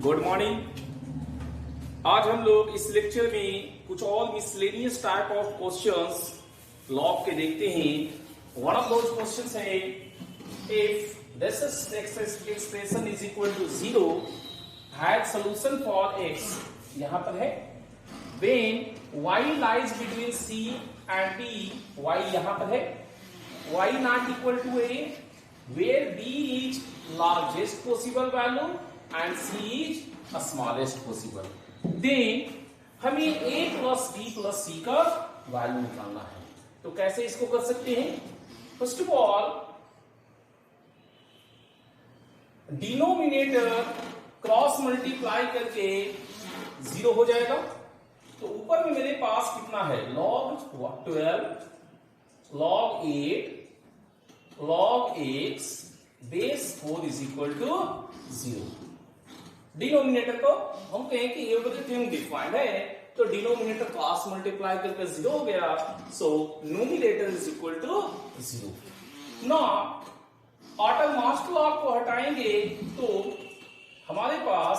Good morning. आज हम लोग इस लेक्चर में कुछ और miscellaneous type of questions log के देखते हैं। वन ऑफ दोज क्वेश्चंस है, if this expression is equal to 0 had solution for x, यहां पर है when y lies between c and b, y यहां पर है, y not equal to a, where b is largest possible value and c is the smallest possible, then हमें a plus b plus c का value निकालना है। तो कैसे इसको कर सकते हैं? First of all denominator cross multiply करके 0 हो जाएगा। तो ऊपर में मेरे पास कितना है, log 12 log 8 log x base 4 is equal to 0। Denominator को हम कहें कि एवरीथिंग डिफाइंड है, तो डिनोमिनेटर क्रॉस मल्टीप्लाई करके 0 हो गया, so numerator is equal to 0। Now outermost log को हटाएंगे तो हमारे पास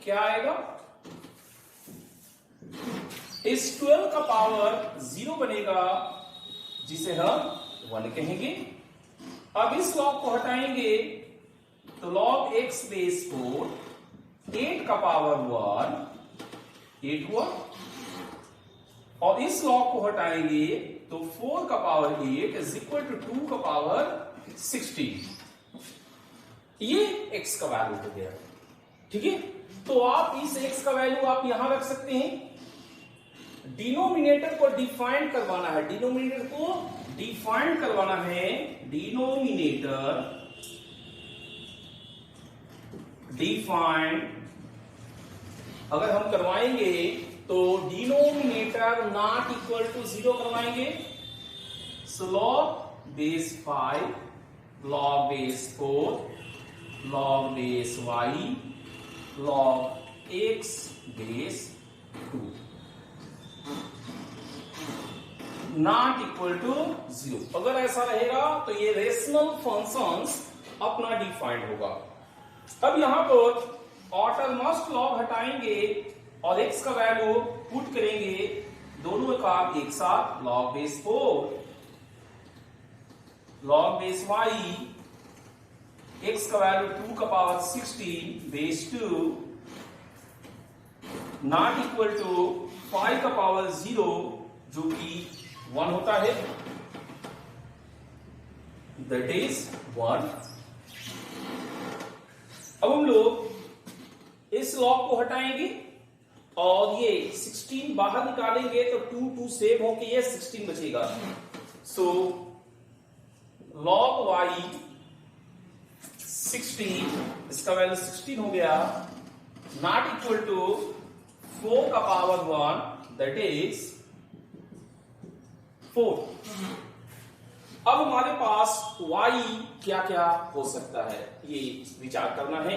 क्या आएगा, इस 12 का पावर 0 बनेगा जिसे हम 1 कहेंगे। अब इस लॉग को हटाएंगे तो log x बेस 4, 8 का पावर 1 8 हुआ, और इस लॉग को हटाएंगे तो 4 का पावर 8 इज इक्वल टू 2 का पावर 16। ये x का वैल्यू हो गया, ठीक है। तो आप इस x का वैल्यू आप यहां रख सकते हैं। डिनोमिनेटर को डिफाइन करवाना है, डिनोमिनेटर को डिफाइन करवाना है, डिनोमिनेटर डिफाइन अगर हम करवाएंगे तो डिनोमिनेटर नॉट इक्वल टू 0 करवाएंगे। So log base 5 log base 4 log base y log x base 2 not equal to 0। अगर ऐसा रहेगा तो ये रेशनल फंक्शंस अपना डिफाइंड होगा। अब यहां पर ऑटोमोस्ट लॉग हटाएंगे और x का वैल्यू पुट करेंगे, दोनों का एक साथ log base 4 log base y, x का वैल्यू 2 का power 16 base 2 not equal to 5 का पावर 0 जो कि 1 होता है, दैट इज 1। अब हम लोग इस लॉग को हटाएंगे और ये 16 बाहर निकालेंगे तो 2 सेव होके ये 16 बचेगा। सो log y 16, इसका वैल्यू 16 हो गया, नॉट इक्वल टू 4 का पावर 1 दैट इज 4। अब हमारे पास y क्या क्या हो सकता है ये विचार करना है।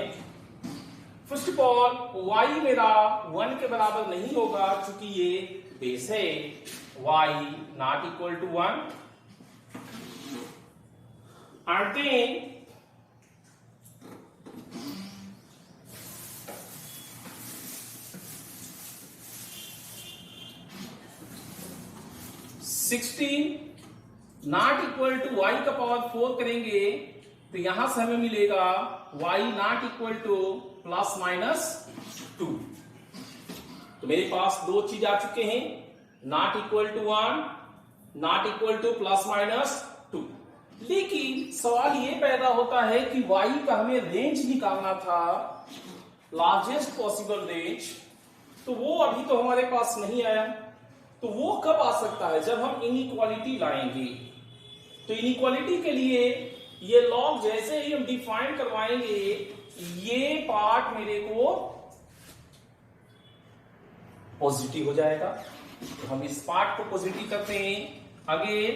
फर्स्ट ऑफ ऑल y मेरा 1 के बराबर नहीं होगा क्योंकि ये बेस है, y not equal to 1। And then not equal to y का पावर 4 करेंगे तो यहां से हमें मिलेगा y not equal to plus minus 2। तो मेरे पास दो चीज आ चुके हैं, not equal to 1 not equal to plus minus 2। लेकिन सवाल ये पैदा होता है कि y का हमें रेंज निकालना था, लार्जेस्ट पॉसिबल रेंज, तो वो अभी तो हमारे पास नहीं आया। तो वो कब आ सकता है, जब हम इनइक्वालिटी लाएंगे। तो इनइक्वालिटी के लिए ये लॉग जैसे ही हम डिफाइन करवाएंगे, ये पार्ट मेरे को पॉजिटिव हो जाएगा। तो हम इस पार्ट को पॉजिटिव करते हैं। Again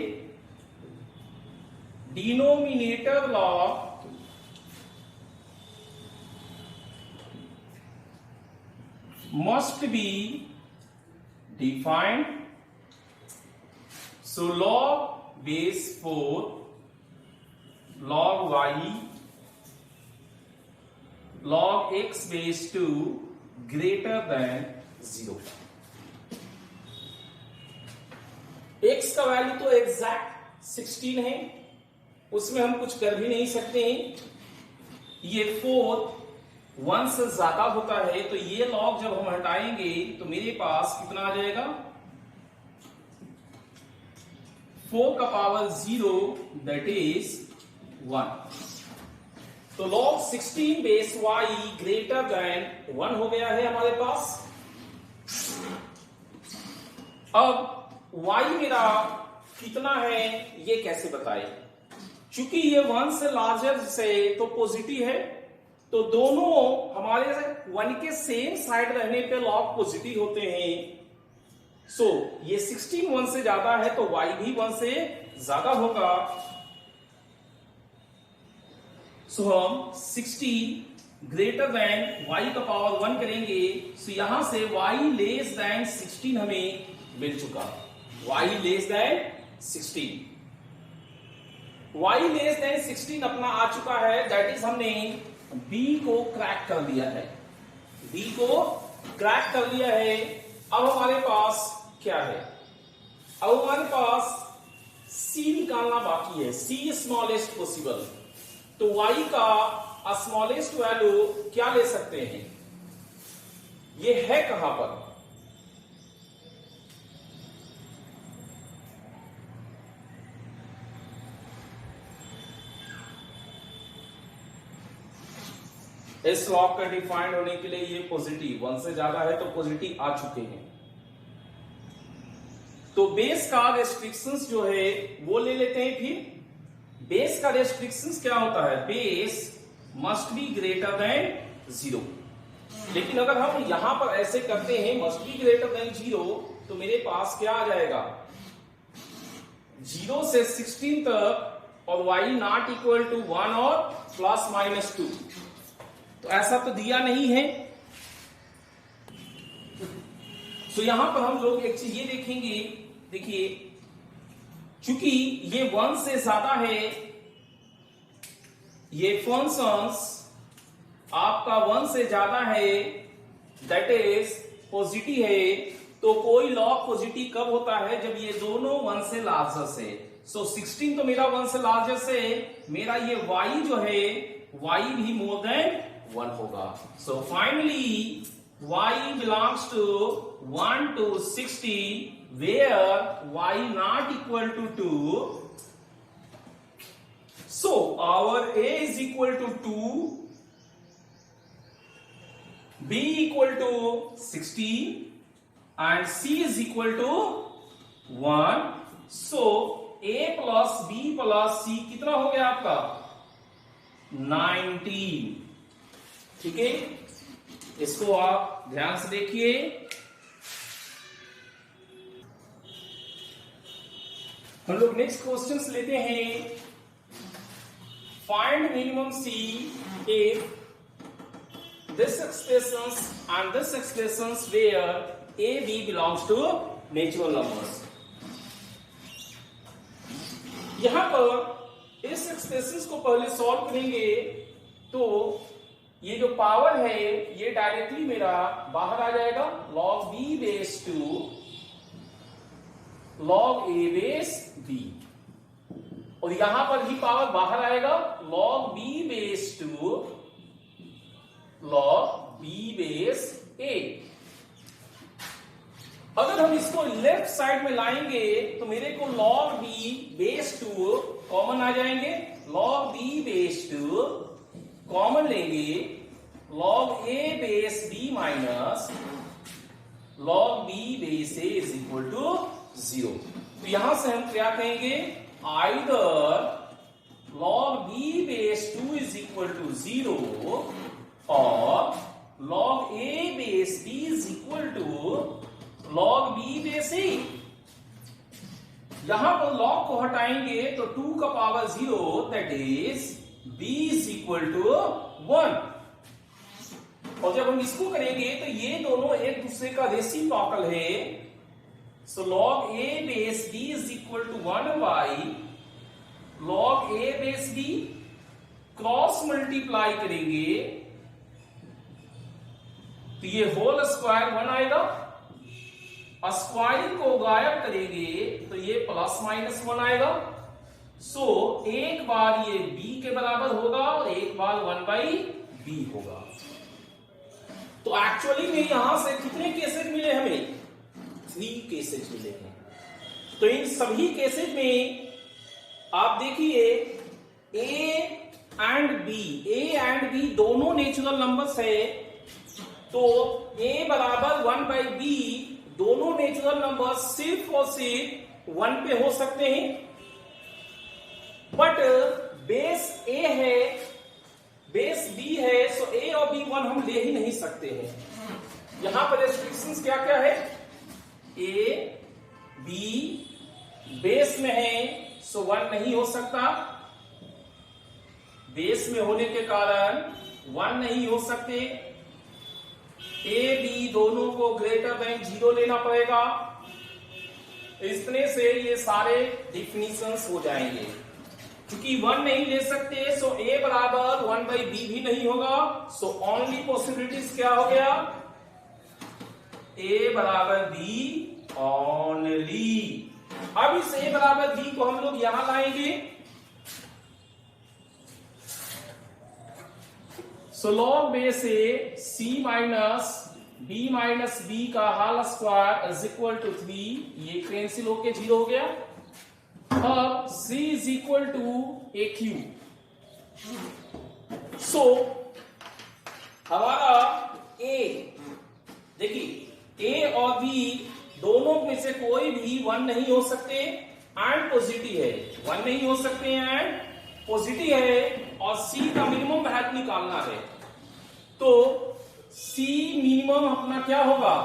denominator log must be defined, so log base 4 log y log x base 2 greater than 0। x का वैल्यू तो एग्जैक्ट 16 है, उसमें हम कुछ कर भी नहीं सकते हैं। ये 4 1 से ज्यादा होता है, तो ये लॉग जब हम हटाएंगे तो मेरे पास कितना आ जाएगा, 4 का पावर 0 दैट इज 1। तो log 16 base y greater than 1 हो गया है हमारे पास। अब y मेरा कितना है ये कैसे बताए, चूंकि ये 1 से लार्जर से तो पॉजिटिव है, तो दोनों हमारे 1 के सेम साइड रहने पे log पॉजिटिव होते हैं। सो ये 16 1 से ज्यादा है तो y भी 1 से ज्यादा होगा। सो हम 16 ग्रेटर देन y का पावर 1 करेंगे। सो यहां से y लेस देन 16 हमें मिल चुका, y less than 16, y less than 16 अपना आ चुका है। दैट इज हमने b को क्रैक कर दिया है, b को क्रैक कर लिया है। अब हमारे पास क्या है, अब हमारे पास c निकालना बाकी है, c स्मॉलेस्ट पॉसिबल। तो y का स्मॉलेस्ट वैल्यू क्या ले सकते हैं, ये है कहां पर, इस लॉग का डिफाइंड होने के लिए ये पॉजिटिव 1 से ज्यादा है तो पॉजिटिव आ चुके हैं। तो बेस का रेस्ट्रिक्शंस जो है वो ले लेते हैं। फिर बेस का रेस्ट्रिक्शंस क्या होता है, base must be greater than 0। लेकिन अगर हम यहां पर ऐसे करते हैं मस्ट बी ग्रेटर देन 0, तो मेरे पास क्या आ जाएगा, 0 से 16 तक और y नॉट इक्वल टू 1 और प्लस माइनस 2। तो ऐसा तो दिया नहीं है। तो यहां पर हम लोग एक चीज ये देखेंगे, देखिए चूंकि ये 1 से ज्यादा है, ये फंक्शंस आपका 1 से ज्यादा है, दैट इज पॉजिटिव है, तो कोई लॉग पॉजिटिव कब होता है, जब ये दोनों 1 से लार्जर से। सो 16 तो मेरा 1 से लार्जर से, मेरा ये y जो है y भी मोर देन 1 होगा। So finally y belongs to 1 to 60 where y not equal to 2. So our a is equal to 2, b equal to 16 and c is equal to 1. So a plus b plus c कितना हो गया आपका, 19। ठीक है, इसको आप ध्यान से देखिए। हम लोग नेक्स्ट क्वेश्चंस लेते हैं। Find minimum c if this expressions and this expressions where a b belongs to natural numbers। यहां पर इस एक्सप्रेशंस को पहले सॉल्व करेंगे तो ये जो पावर है ये डायरेक्टली मेरा बाहर आ जाएगा, log b base 2 log a base b, और यहां पर भी पावर बाहर आएगा, log b base 2 log b base a। अगर हम इसको लेफ्ट साइड में लाएंगे तो मेरे को log b बेस 2 कॉमन आ जाएंगे, log b बेस 2 कॉमन लेंगे, log a base b minus log b base a is equal to 0। तो यहां से हम क्या कहेंगे, either log b base 2 is equal to 0 और log a base b is equal to log b base a। यहां पर log को हटाएंगे तो 2 का power 0 that is b is equal to 1। और जब हम इसको करेंगे तो ये दोनों एक दूसरे का रेसिप्रोकल है। So log a base b is equal to 1 by log a base b, cross multiply करेंगे तो ये होल स्क्वायर 1 आएगा, स्क्वायरिंग को गायब करेंगे तो ये प्लस माइनस 1 आएगा। सो एक बार ये b के बराबर होगा और एक बार 1/b होगा। तो एक्चुअली में यहां से कितने केसेस मिले हमें? 3 केसेस मिले हैं। तो इन सभी केसेस में आप देखिए a एंड b दोनों नेचुरल नंबर्स है, तो a बराबर 1/b दोनों नेचुरल नंबर सिर्फ और सिर्फ 1 पे हो सकते हैं, बट बेस a है, बेस b है, सो a और b 1 हम ले ही नहीं सकते हैं। यहां पर रेस्ट्रिक्शंस क्या क्या है? a b बेस में है, सो 1 नहीं हो सकता, बेस में होने के कारण 1 नहीं हो सकते। ए बी दोनों को ग्रेटर देन 0 लेना पड़ेगा। इतने से ये सारे डिफिनीशंस हो जाएंगे। क्योंकि 1 नहीं ले सकते, सो a बराबर 1/b भी नहीं होगा। सो ओनली पॉसिबिलिटीज क्या हो गया? a बराबर b ओनली। अब इस a बराबर b को हम लोग यहां लाएंगे। So log base A c minus b minus b का whole square is equal to 3, ये कैंसिल होके 0 हो गया। अब c is equal to A Q. So हमारा a, देखिए a और b दोनों में से कोई भी 1 नहीं हो सकते एंड पॉजिटिव है, 1 नहीं हो सकते एंड पॉजिटिव है, और c का मिनिमम वैल्यू निकालना है। तो c मिनिमम अपना क्या होगा?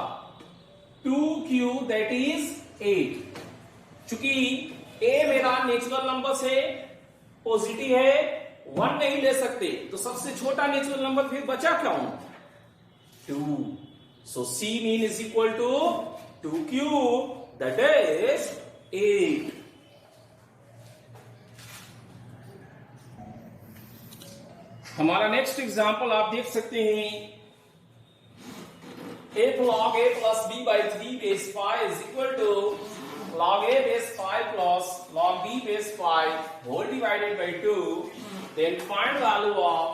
2q that is 8। चूंकि a मेरा नेचुरल नंबर से पॉजिटिव है, 1 नहीं ले सकते, तो सबसे छोटा नेचुरल नंबर फिर बचा क्या हूं? 2। So c mean is equal to 2q that is 8। हमारा नेक्स्ट एग्जाम्पल आप देख सकते हैं, a log a plus b by 3 base 5 is equal to log a base 5 plus log b base 5 whole divided by 2. Then find value of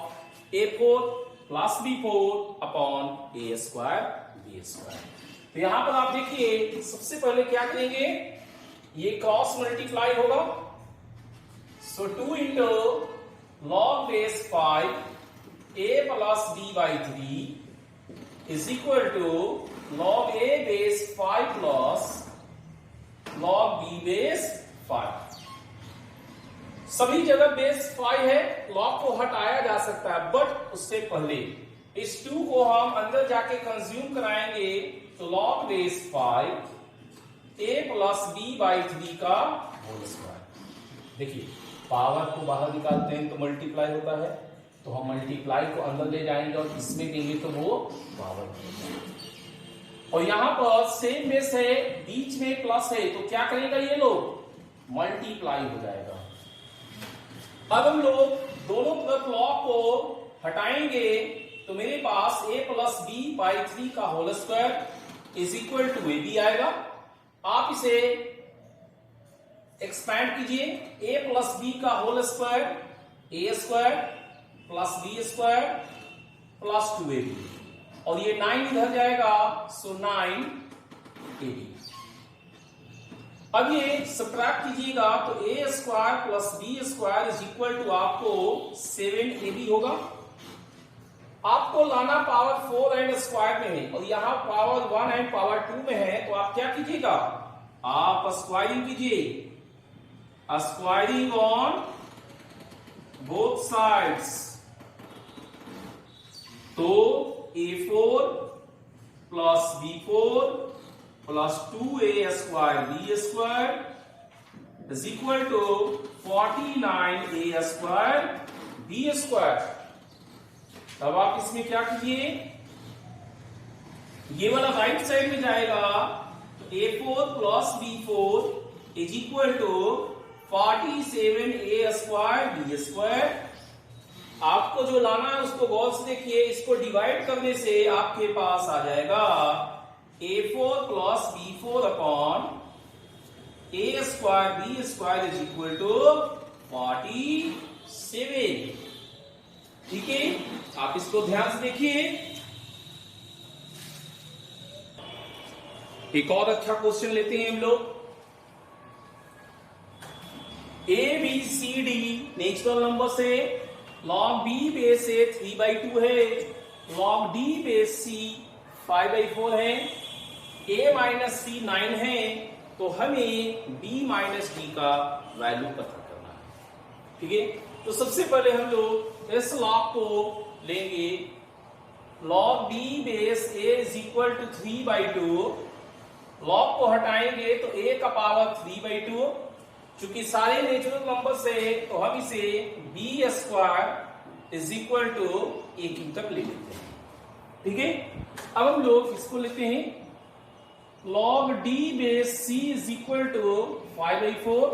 a4 plus b4 upon a square b square. तो यहां पर आप देखिए, सबसे पहले क्या करेंगे? ये क्रॉस मल्टीप्लाई होगा। सो 2 into log base 5 a plus b by 3 is equal to log a base 5 plus log b base 5। सभी जगह बेस 5 है, log को हटाया जा सकता है, बट उससे पहले इस 2 को हम अंदर जाके कंज्यूम कराएंगे। तो log base 5 a plus b by 3 का होल स्क्वायर। देखिए पावर को बाहर निकालते हैं तो मल्टीप्लाई होता है, तो हम मल्टीप्लाई को अंदर ले जाएंगे और इसमें देंगे तो वो पावर होगा। और यहां पर सेम बेस है, बीच में प्लस है, तो क्या करेगा ये लोग? मल्टीप्लाई हो जाएगा। अब हम लोग दोनों तरफ लॉग को हटाएंगे, तो मेरे पास a प्लस b बाई 3 का whole square is equal to A B आएगा। आप इसे एक्सपैंड कीजिए, a प्लस b का whole square a square plus b square plus 2ab, और ये 9 इधर जाएगा, सो 9ab। अब ये सब्ट्रैक्ट कीजिएगा तो a square plus b square is equal to आपको 7ab होगा। आपको लाना पावर 4 एंड स्क्वायर में है, और यहां पावर 1 एंड पावर 2 में है, तो आप क्या कीजिएगा? आप स्क्वायरिंग कीजिए, स्क्वायरिंग ऑन बोथ साइड्स। तो a4 plus b4 plus 2a square b square is equal to 49a square b square. तब आप इसमें क्या कीजिए, ये वाला राइट साइड में जाएगा, तो a4 plus b4 is equal to 47a square b square. आपको जो लाना है उसको गौर से देखिए, इसको डिवाइड करने से आपके पास आ जाएगा a4 plus b4 upon a square b square is equal to 47। ठीक है, आप इसको ध्यान से देखिए। एक और अच्छा क्वेश्चन लेते हैं हम लोग। A B C D natural number से log b बेस से 3/2 है, log d बेस c 5/4 है, a माइनस c 9 है, तो हमें b माइनस d का वैल्यू पता करना है। ठीक है, तो सबसे पहले हम लोग इस log को लेंगे, log d base a is equal to 3/2, log को हटाएंगे तो a का पावर 3/2, चूंकि सारे नेचुरल नंबर से तो हम इसे b square is equal to a cube तक ले लेते हैं। ठीक है, अब हम लोग इसको लेते हैं, log d base c is equal to 5/4,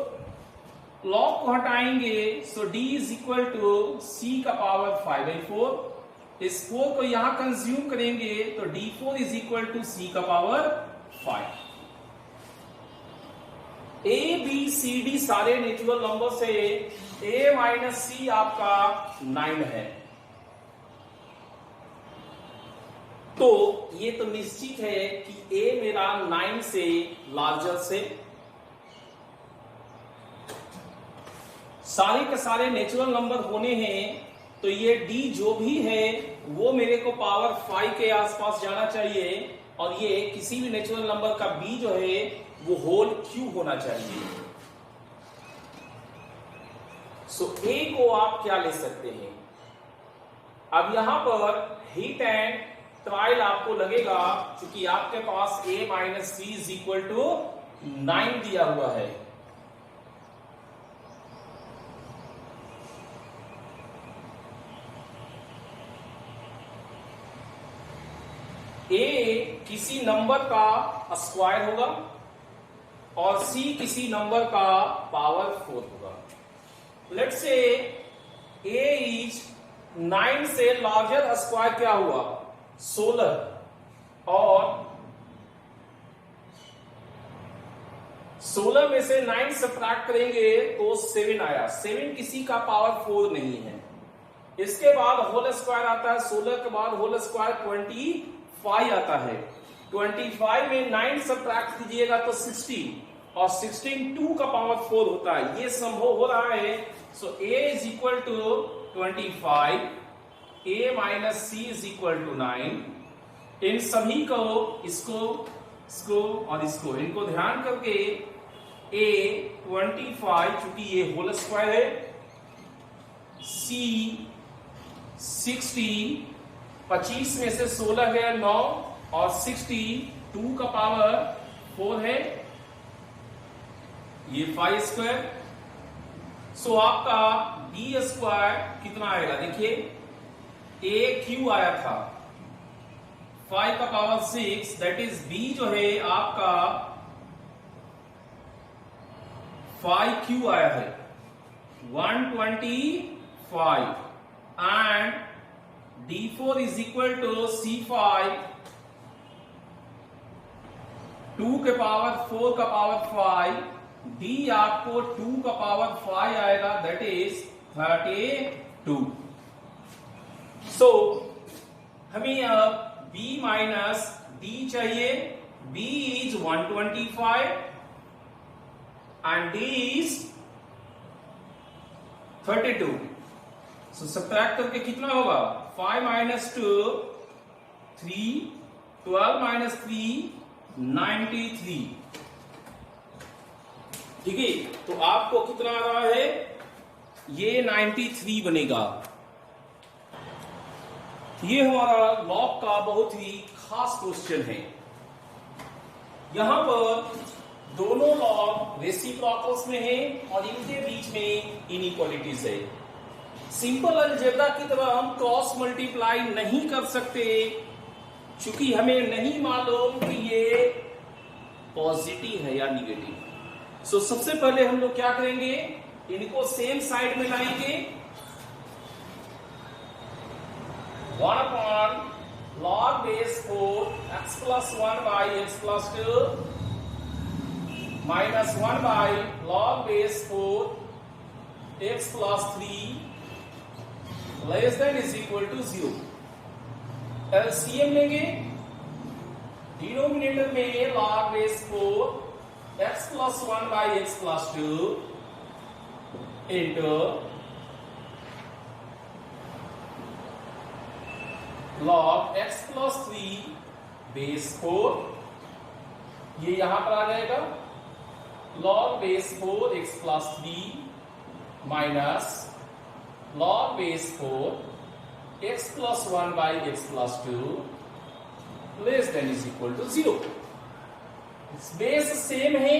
log को हटाएंगे so d is equal to c का पावर 5/4, इस 4 को यहां कंज्यूम करेंगे तो d4 is equal to c का power 5। A B C D सारे नेचुरल नंबर से a माइनस सी आपका 9 है, तो ये तो निश्चित है कि a मेरा 9 से लार्जर से, सारे के सारे नेचुरल नंबर होने हैं तो ये d जो भी है वो मेरे को पावर 5 के आसपास जाना चाहिए, और ये किसी भी नेचुरल नंबर का b जो है वो होल क्यूब होना चाहिए। सो a को आप क्या ले सकते हैं, अब यहां पर हिट एंड ट्रायल आपको लगेगा, क्योंकि आपके पास a minus C is equal to 9 दिया हुआ है। a किसी नंबर का स्क्वायर होगा और c किसी नंबर का पावर 4 होगा। लेट्स से a इज 9 से लार्जर स्क्वायर क्या हुआ 16, और 16 में से 9 सब्ट्रैक्ट करेंगे तो 7 आया, 7 किसी का पावर 4 नहीं है। इसके बाद होल स्क्वायर आता है, 16 के बाद होल स्क्वायर 25 आता है, 25 में 9 सब्ट्रैक्ट कीजिएगा तो 16, और 16 2 का पावर 4 होता है, ये संभव हो रहा है। So a is equal to 25, a minus C is equal to 9। इन सभी को इसको और इसको इनको ध्यान करके a 25 चूंकि ये होल स्क्वायर है, c 60, 25 में से 16 गया 9, और 60 2 का पावर 4 है, ये 5 स्क्वायर। सो आपका b स्क्वायर कितना आएगा, देखिए a क्यू आया था 5 का पावर 6, दैट इज b जो है आपका 5 क्यू आया है 125, and d4 is equal to c5 2 के पावर 4 का पावर 5, d आपको 2 का पावर 5 आएगा, दैट इज 32। सो हमें अब b माइनस d चाहिए, b is 125 and d is 32। So subtract करके कितना होगा, 5 माइनस 2 3, 12 माइनस 3 93। ठीक है, तो आपको कितना आ रहा है, ये 93 बनेगा। ये हमारा लॉग का बहुत ही खास क्वेश्चन है। यहां पर दोनों लॉग रेसिप्रोकल्स में है और इनके बीच में इनइक्वालिटीज है। सिंपल अलजेब्रा की तरह हम क्रॉस मल्टीप्लाई नहीं कर सकते, क्योंकि हमें नहीं मालूम कि ये पॉजिटिव है या निगेटिव। सो सबसे पहले हम लोग क्या करेंगे, इनको सेम साइड में लाएंगे, 1 upon log base 4 x plus 1 by x plus 2 minus 1 by log base 4 x plus 3 less than is equal to 0. LCM लेंगे, डिनोमिनेटर में log base 4 x plus 1 by x plus 2 into log x plus 3 base 4, ये यहां पर आ जाएगा log base 4 x plus 3 minus log base 4 x plus 1 by x plus 2 less than is equal to 0. Base same है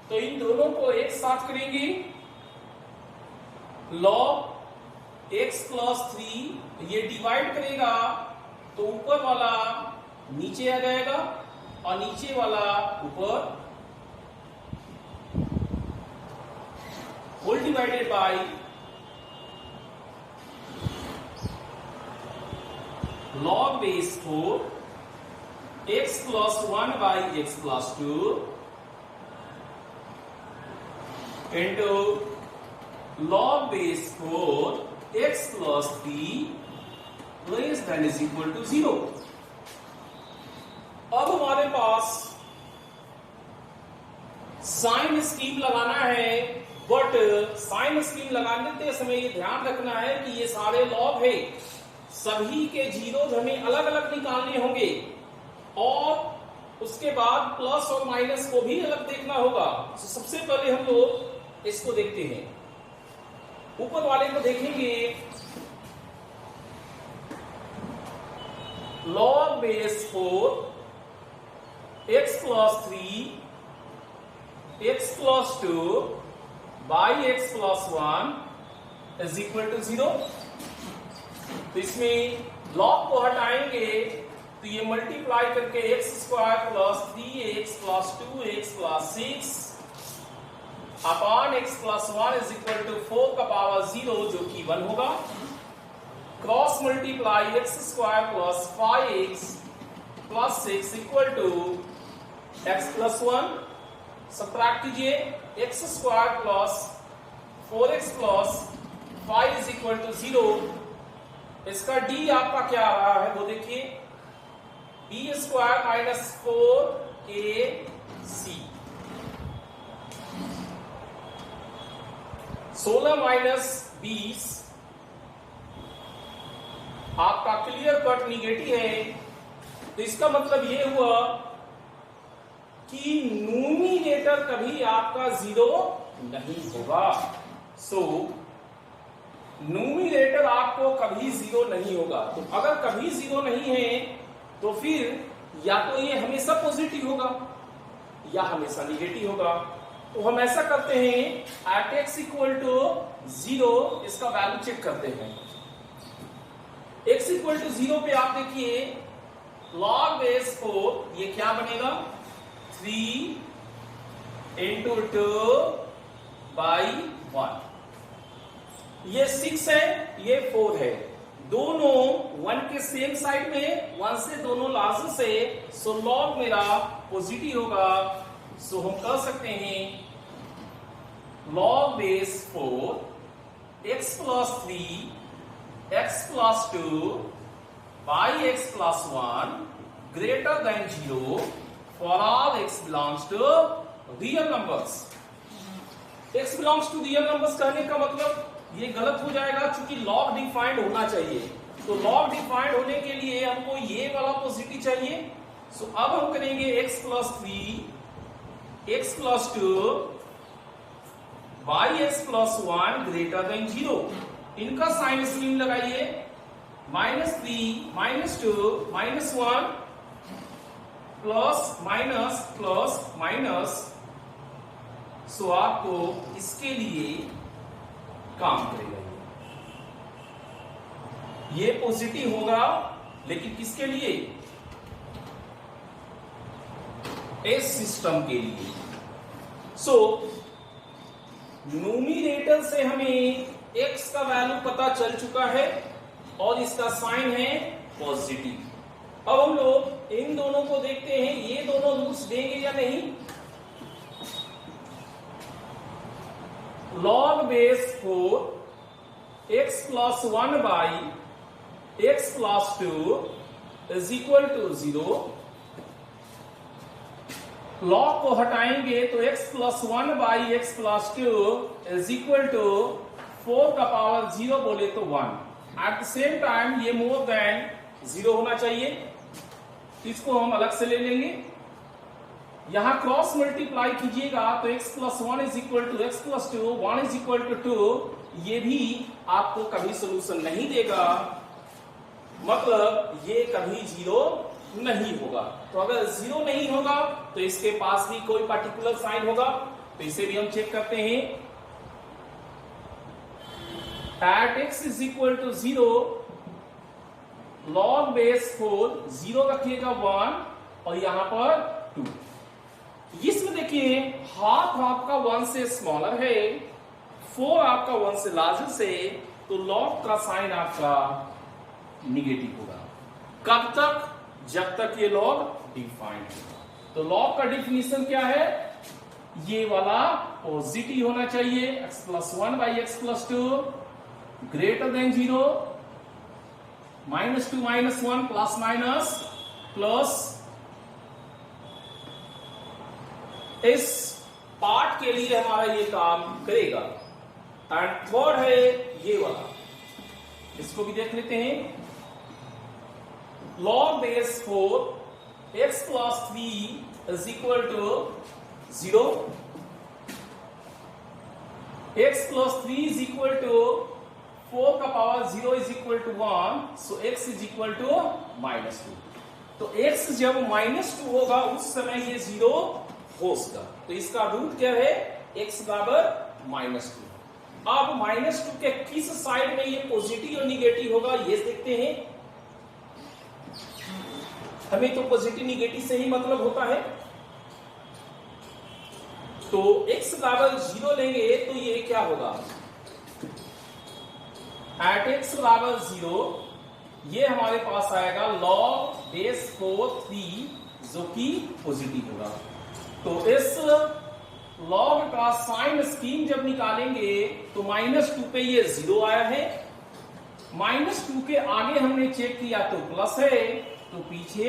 तो इन दोनों को एक साथ करेंगे, log x plus 3 ये डिवाइड करेगा तो ऊपर वाला नीचे आ जाएगा और नीचे वाला ऊपर, whole divided by log base 4 x plus 1 by x plus 2 into log base 4 x plus 3 less than is equal to 0. अब हमारे पास साइन स्कीम लगाना है, बट साइन स्कीम लगाने समय ये ध्यान रखना है कि ये सारे लॉग है, सभी के जीरोज हमें अलग अलग निकालने होंगे और उसके बाद प्लस और माइनस को भी अलग देखना होगा. तो सबसे पहले हम लोग इसको देखते हैं. ऊपर वाले को देखेंगे, log base 4 x plus 3 x plus 2 by x plus 1 is equal to 0. तो इसमें log को हटाएंगे तो ये मल्टीप्लाई करके x square plus 3x plus 2x plus 6 upon x plus 1 is equal to 4 का पावर 0 जो कि 1 होगा. Cross multiply x square plus 5x plus 6 equal to x plus 1. Subtract कीजिए, x square plus 4x plus 5 is equal to 0. इसका d आपका क्या आ रहा है वो देखिए, b square minus 4ac, 16 minus 20 आपका क्लियर कट निगेटिव है. तो इसका मतलब ये हुआ कि न्यूमिनेटर कभी आपका 0 नहीं होगा. सो न्यूमिनेटर आपको कभी 0 नहीं होगा. तो अगर कभी 0 नहीं है तो फिर या तो ये हमेशा पॉजिटिव होगा या हमेशा निगेटिव होगा. तो हम ऐसा करते हैं, एट x इक्वल टू 0 इसका वैल्यू चेक करते हैं. x इक्वल टू 0 पे आप देखिए log base 4 ये क्या बनेगा, 3 into 2 by 1. ये 6 है, ये 4 है, दोनों 1 के सेम साइड में, 1 से दोनों लार्जर से, सो लॉग मेरा पॉजिटिव होगा. सो हम कह सकते हैं log base 4 x plus 3 x plus 2 by x plus 1 greater than 0 for all x belongs to real numbers. x belongs to real numbers कहने का मतलब ये गलत हो जाएगा, क्योंकि log डिफाइंड होना चाहिए. तो log डिफाइंड होने के लिए हमको ये वाला पॉजिटिव चाहिए. सो अब हम करेंगे x plus 3 x plus 2 by x plus 1 greater than 0. इनका साइन स्कीम लगाइए, -3 -2 -1 प्लस माइनस. सो आपको इसके लिए काम करेगा. ये पॉजिटिव होगा, लेकिन किसके लिए, इस सिस्टम के लिए. सो न्यूमिनेटर से हमें x का वैल्यू पता चल चुका है और इसका साइन है पॉजिटिव। अब हम लोग इन दोनों को देखते हैं, ये दोनों रूट्स देंगे या नहीं। log base 4 x plus 1 by x plus 2 is equal to 0। Log को हटाएंगे तो x plus 1 by x plus 2 is equal to 4 का पावर 0 बोले तो 1। एट द सेम टाइम ये मोर देन 0 होना चाहिए, इसको हम अलग से ले लेंगे। यहां क्रॉस मल्टीप्लाई कीजिएगा तो x plus 1 is equal to x plus 2, 1 is equal to 2। ये भी आपको कभी सोल्यूशन नहीं देगा, मतलब ये कभी 0 नहीं होगा। तो अगर 0 नहीं होगा तो इसके पास भी कोई पर्टिकुलर साइन होगा, तो इसे भी हम चेक करते हैं। At x is equal to 0 log base 4 0 रखिएगा 1 और यहां पर 2। इसमें देखिए हाफ आपका 1 से स्मॉलर है, 4 आपका 1 से लार्जर से, तो log का साइन आपका निगेटिव होगा। कब तक? जब तक ये log डिफाइंड होगा। तो log का डिफिनीशन क्या है? ये वाला पॉजिटिव होना चाहिए, x plus 1 by x plus 2 greater than 0, -2 -1 plus minus plus. इस पार्ट के लिए हमारा ये काम करेगा। एंड थर्ड है ये वाला, इसको भी देख लेते हैं। log base 4 x plus 3 is equal to 0। x plus 3 is equal to 4 का power 0 is equal to 1, so x is equal to -2। तो x जब -2 होगा उस समय ये 0 होगा। तो इसका रूट क्या है? x बराबर -2। अब -2 के किस साइड में ये पॉजिटिव और निगेटिव होगा ये देखते हैं। हमें तो पॉजिटिव निगेटिव से ही मतलब होता है। तो x बराबर 0 लेंगे तो ये क्या होगा? एट x बराबर 0 ये हमारे पास आएगा log बेस 4 3 जो कि पॉजिटिव होगा। तो इस log का साइन स्कीम जब निकालेंगे तो -2 पे ये 0 आया है, -2 के आगे हमने चेक किया तो प्लस है, तो पीछे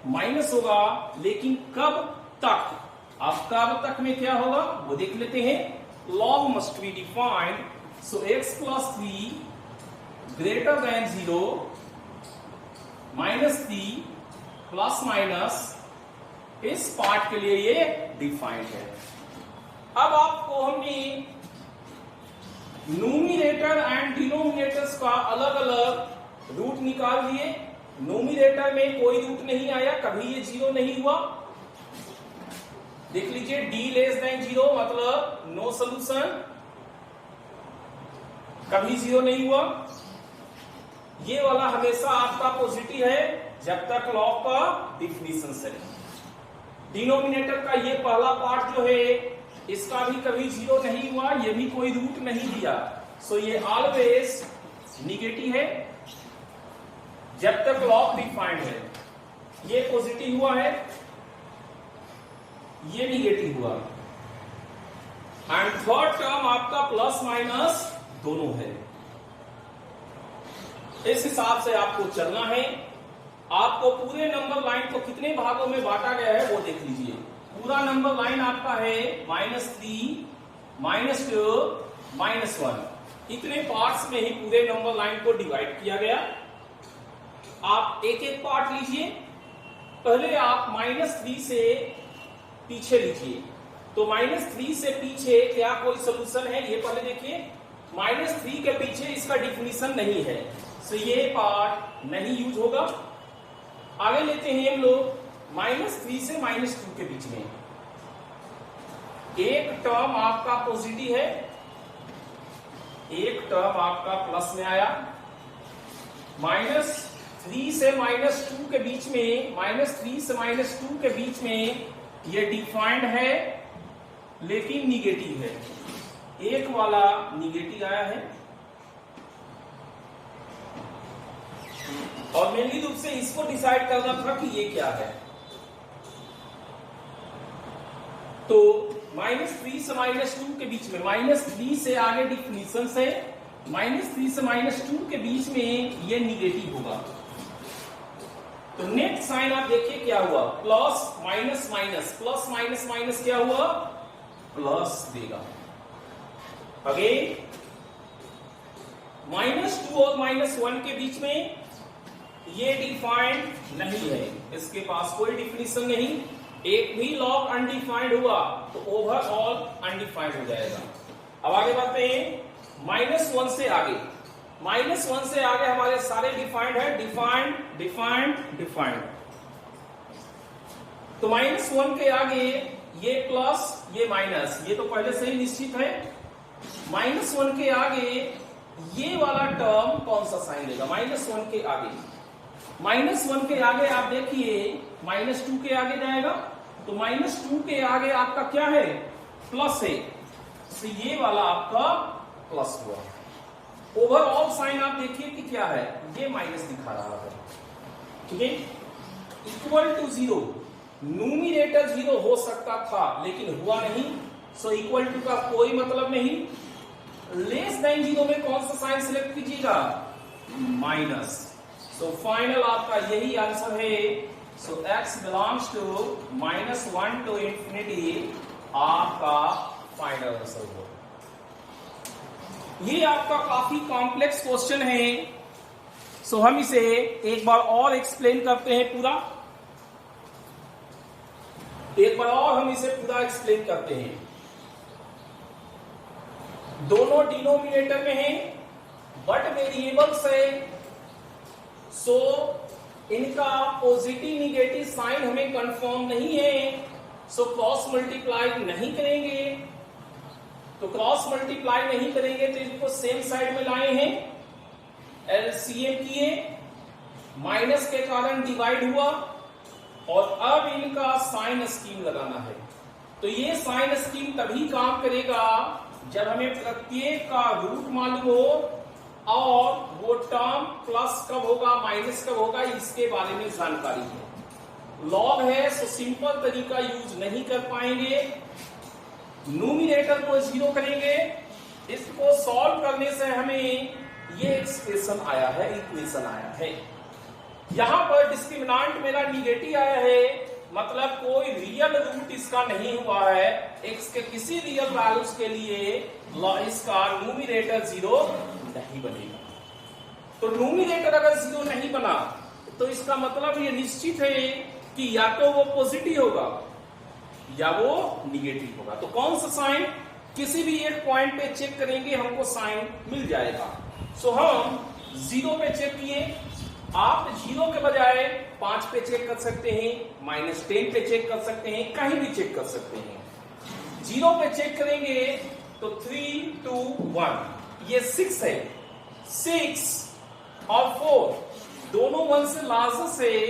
माइनस होगा। लेकिन कब तक? अब कब तक में क्या होगा वो देख लेते हैं। log must be defined, so x plus 3 greater than 0 -3 plus minus, इस पार्ट के लिए ये डिफाइंड है। अब आपको हमने न्यूमिनेटर एंड डिनोमिनेटर्स का अलग अलग रूट निकाल दिए। न्यूमिनेटर में कोई रूट नहीं आया, कभी ये 0 नहीं हुआ। देख लीजिए d लेस देन 0 मतलब नो सोल्यूशन, कभी 0 नहीं हुआ। ये वाला हमेशा आपका पॉजिटिव है जब तक log का डिफिनीशन से। डिनोमिनेटर का ये पहला पार्ट जो है इसका भी कभी 0 नहीं हुआ, ये भी कोई रूट नहीं दिया, सो ये ऑलवेज निगेटिव है जब तक log डिफाइंड है। ये पॉजिटिव हुआ है, ये निगेटिव हुआ। एंड थर्ड टर्म आपका प्लस माइनस दोनों है। इस हिसाब से आपको चलना है। आपको पूरे नंबर लाइन को कितने भागों में बांटा गया है वो देख लीजिए। पूरा नंबर लाइन आपका है -3 -2 -1, इतने पार्ट्स में ही पूरे नंबर लाइन को डिवाइड किया गया। आप एक एक पार्ट लीजिए। पहले आप -3 से पीछे लीजिए। तो -3 से पीछे क्या कोई सोल्यूशन है ये पहले देखिए। -3 के पीछे इसका डिफिनीशन नहीं है, सो ये पार्ट नहीं यूज होगा। आगे लेते हैं हम लोग -3 से -2 के बीच में एक टर्म आपका पॉजिटिव है, एक टर्म आपका प्लस में आया। -3 से -2 के बीच में, -3 से -2 के बीच में ये डिफाइंड है लेकिन निगेटिव है। एक वाला निगेटिव आया है, और मेनली रूप से इसको डिसाइड करना था कि ये क्या है। तो -3 से -2 के बीच में, -3 से आगे डिफिनीशन से -3 से -2 के बीच में ये निगेटिव होगा। तो नेट साइन आप देखिए क्या हुआ, plus minus minus, plus minus minus क्या हुआ, प्लस देगा। अगेन -2 और -1 के बीच में ये डिफाइंड नहीं है, इसके पास कोई डिफिनीशन नहीं। एक भी लॉग अनडिफाइंड हुआ तो ओवरऑल अनडिफाइंड हो जाएगा। अब आगे बढ़ते हैं, -1 से आगे, -1 से आगे हमारे सारे डिफाइंड है, डिफाइंड डिफाइंड डिफाइंड। तो -1 के आगे ये प्लस ये माइनस, ये तो पहले से ही निश्चित है। -1 के आगे ये वाला टर्म कौन सा साइन लेगा, -1 के आगे, -1 के आगे आप देखिए -2 के आगे जाएगा, तो -2 के आगे आपका क्या है, प्लस है, तो ये वाला आपका प्लस हुआ। ओवरऑल साइन आप देखिए कि क्या है, ये माइनस दिखा रहा है, ठीक है। इक्वल टू 0, न्यूमिनेटर 0 हो सकता था लेकिन हुआ नहीं, सो इक्वल टू का कोई मतलब नहीं। लेस देन 0 में कौन सा साइन सिलेक्ट कीजिएगा, माइनस। सो फाइनल आपका यही आंसर है। So x belongs to -1 to infinity आपका फाइनल आंसर होगा। ये आपका काफी कॉम्प्लेक्स क्वेश्चन है, सो हम इसे एक बार और एक्सप्लेन करते हैं पूरा, एक बार और हम इसे पूरा एक्सप्लेन करते हैं। दोनों डिनोमिनेटर में है बट वेरिएबल्स है, सो इनका पॉजिटिव निगेटिव साइन हमें कंफर्म नहीं है, सो क्रॉस मल्टीप्लाई नहीं करेंगे। तो क्रॉस मल्टीप्लाई नहीं करेंगे तो इसको सेम साइड में लाए हैं, एलसीएम किए, माइनस के कारण डिवाइड हुआ, और अब इनका साइन स्कीम लगाना है। तो ये साइन स्कीम तभी काम करेगा जब हमें प्रत्येक का रूट मालूम हो और वो टर्म प्लस कब होगा माइनस कब होगा इसके बारे में जानकारी है। लॉग है सो सिंपल तरीका यूज नहीं कर पाएंगे, न्यूमिनेटर को 0 करेंगे, इसको सॉल्व करने से हमें ये एक्सप्रेशन आया है, इक्वेशन आया है। यहां पर डिस्क्रिमिनेंट मेरा निगेटिव आया है, मतलब कोई रियल रूट इसका नहीं हुआ है, x के किसी रियल वैल्यूज के लिए इसका न्यूमिनेटर 0 नहीं बनेगा। तो न्यूमिनेटर अगर 0 नहीं बना तो इसका मतलब ये निश्चित है कि या तो वो पॉजिटिव होगा या वो निगेटिव होगा। तो कौन सा साइन, किसी भी एक पॉइंट पे चेक करेंगे हमको साइन मिल जाएगा। सो हम 0 पे चेक किए, आप 0 के बजाय 5 पे चेक कर सकते हैं, -10 पे चेक कर सकते हैं, कहीं भी चेक कर सकते हैं। 0 पे चेक करेंगे तो 3, 2, 1 ये 6 है, 6 और 4 दोनों 1 से लार्जेस्ट है,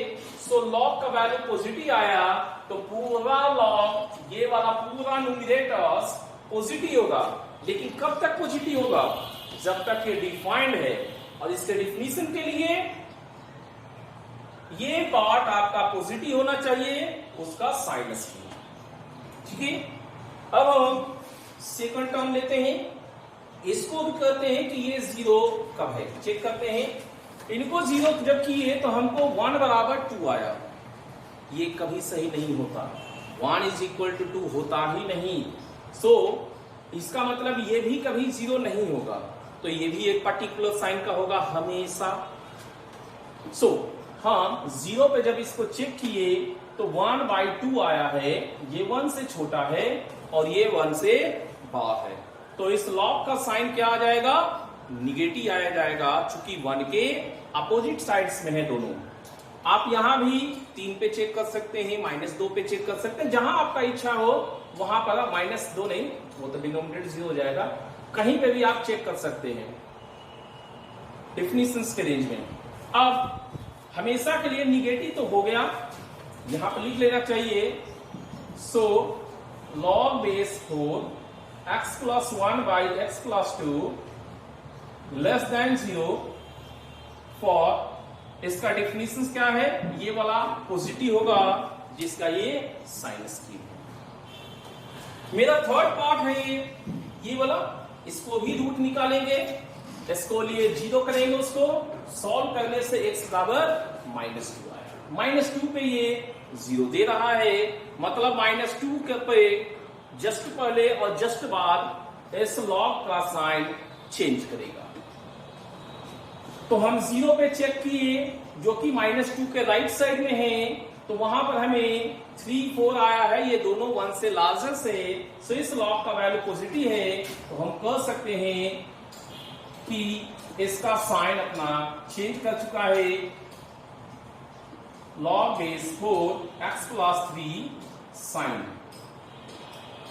सो लॉग का वैल्यू पॉजिटिव आया, तो पूरा लॉग ये वाला पूरा न्यूमिनेटर्स पॉजिटिव होगा। लेकिन कब तक पॉजिटिव होगा, जब तक ये डिफाइंड है, और इसके डिफिनीशन के लिए ये पार्ट आपका पॉजिटिव होना चाहिए, उसका साइन स्कीम, ठीक है। अब हम सेकंड टर्म लेते हैं, इसको भी कहते हैं कि ये 0 कब है, चेक करते हैं। इनको 0 जब किए तो हमको 1 बराबर 2 आया, ये कभी सही नहीं होता, 1 = 2 होता ही नहीं। सो इसका मतलब ये भी कभी 0 नहीं होगा, तो ये भी एक पर्टिकुलर साइन का होगा हमेशा। सो हम 0 पे जब इसको चेक किए तो 1/2 आया है, ये 1 से छोटा है और ये 1 से बड़ा है, तो इस लॉग का साइन क्या आ जाएगा, निगेटिव आया जाएगा, चूंकि 1 के अपोजिट साइड्स में है दोनों। आप यहां भी 3 पे चेक कर सकते हैं, -2 पे चेक कर सकते हैं, जहां आपका इच्छा हो वहां पर, -2 नहीं, वो तो डिनोमिनेटर 0 हो जाएगा, कहीं पे भी आप चेक कर सकते हैं डिफिनीशंस के रेंज में। अब हमेशा के लिए निगेटिव तो हो गया, यहां पर लिख लेना चाहिए। सो log base 4 x plus 1 by x plus 2 less than 0 for इसका डेफिनेशन क्या है, ये वाला पॉजिटिव होगा जिसका ये साइनस की। मेरा थर्ड पार्ट है ये वाला, इसको भी रूट निकालेंगे, इसको लिए 0 करेंगे, उसको सॉल्व करने से x बराबर -2 आया। -2 पे ये 0 दे रहा है, मतलब -2 के पे जस्ट पहले और जस्ट बाद इस लॉग का साइन चेंज करेगा। तो हम 0 पे चेक किए जो कि -2 के राइट साइड में है, तो वहां पर हमें 3, 4 आया है, ये दोनों 1 से लार्जर से, सो इस लॉग का वैल्यू पॉजिटिव है, तो हम कह सकते हैं कि इसका साइन अपना चेंज कर चुका है, log base 4 x plus 3 sign.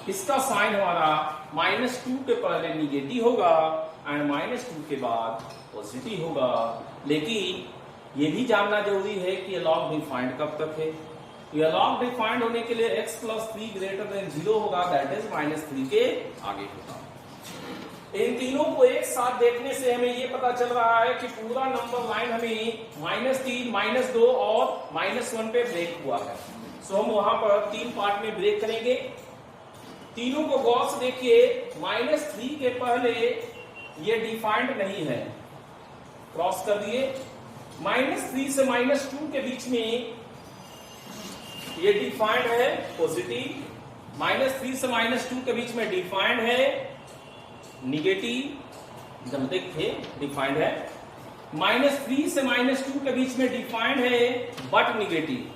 इसका साइन हमारा -2 के पहले निगेटिव होगा एंड -2 के बाद पॉजिटिव होगा। लेकिन ये भी जानना जरूरी है कि ये लॉग डिफाइंड कब तक है। ये लॉग डिफाइंड होने के लिए x plus 3 ग्रेटर देन 0 होगा, दैट इज -3 के आगे होगा। इन तीनों को एक साथ देखने से हमें ये पता चल रहा है कि पूरा नंबर लाइन हमें -3, -2 और -1 पे ब्रेक हुआ है। सो हम वहां पर 3 पार्ट में ब्रेक करेंगे। तीनों को गौर से देखिए, -3 के पहले ये डिफाइंड नहीं है, क्रॉस कर दिए। -3 से -2 के बीच में ये डिफाइंड है पॉजिटिव, -3 से -2 के बीच में डिफाइंड है निगेटिव, जब देखे डिफाइंड है। -3 से -2 के बीच में डिफाइंड है but negative,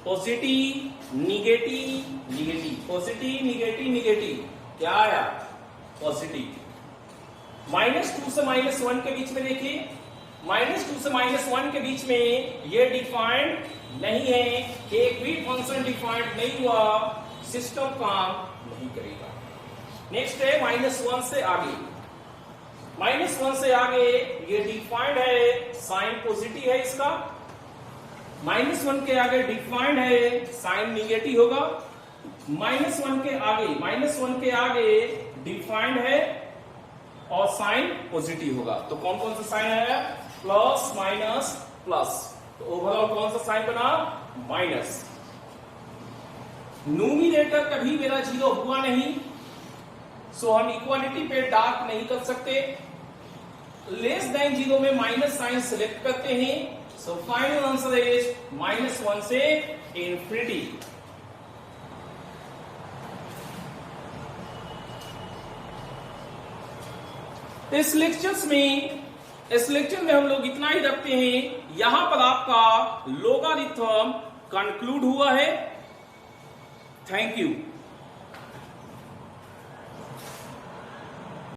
positive negative negative, positive negative negative, क्या आया पॉजिटिव। -2 से -1 के बीच में देखिए, -2 से -1 के बीच में ये डिफाइंड नहीं है, एक भी फंक्शन डिफाइंड नहीं हुआ, सिस्टम काम नहीं करेगा। नेक्स्ट है -1 से आगे, -1 से आगे ये डिफाइंड है, साइन पॉजिटिव है इसका। -1 के आगे डिफाइंड है, साइन निगेटिव होगा। -1 के आगे डिफाइंड है और साइन पॉजिटिव होगा। तो कौन कौन सा साइन है, प्लस माइनस प्लस, तो ओवरऑल कौन सा साइन बना, माइनस। न्यूमरेटर कभी मेरा 0 हुआ नहीं, सो हम इक्वालिटी पे डार्क नहीं कर सकते। लेस देन 0 में माइनस साइन सिलेक्ट करते हैं, सो फाइनल आंसर इज -1 से इंफिनिटी। इस लेक्चर में हम लोग इतना ही रखते हैं। यहां पर आपका लोगारिथम कंक्लूड हुआ है। Thank you.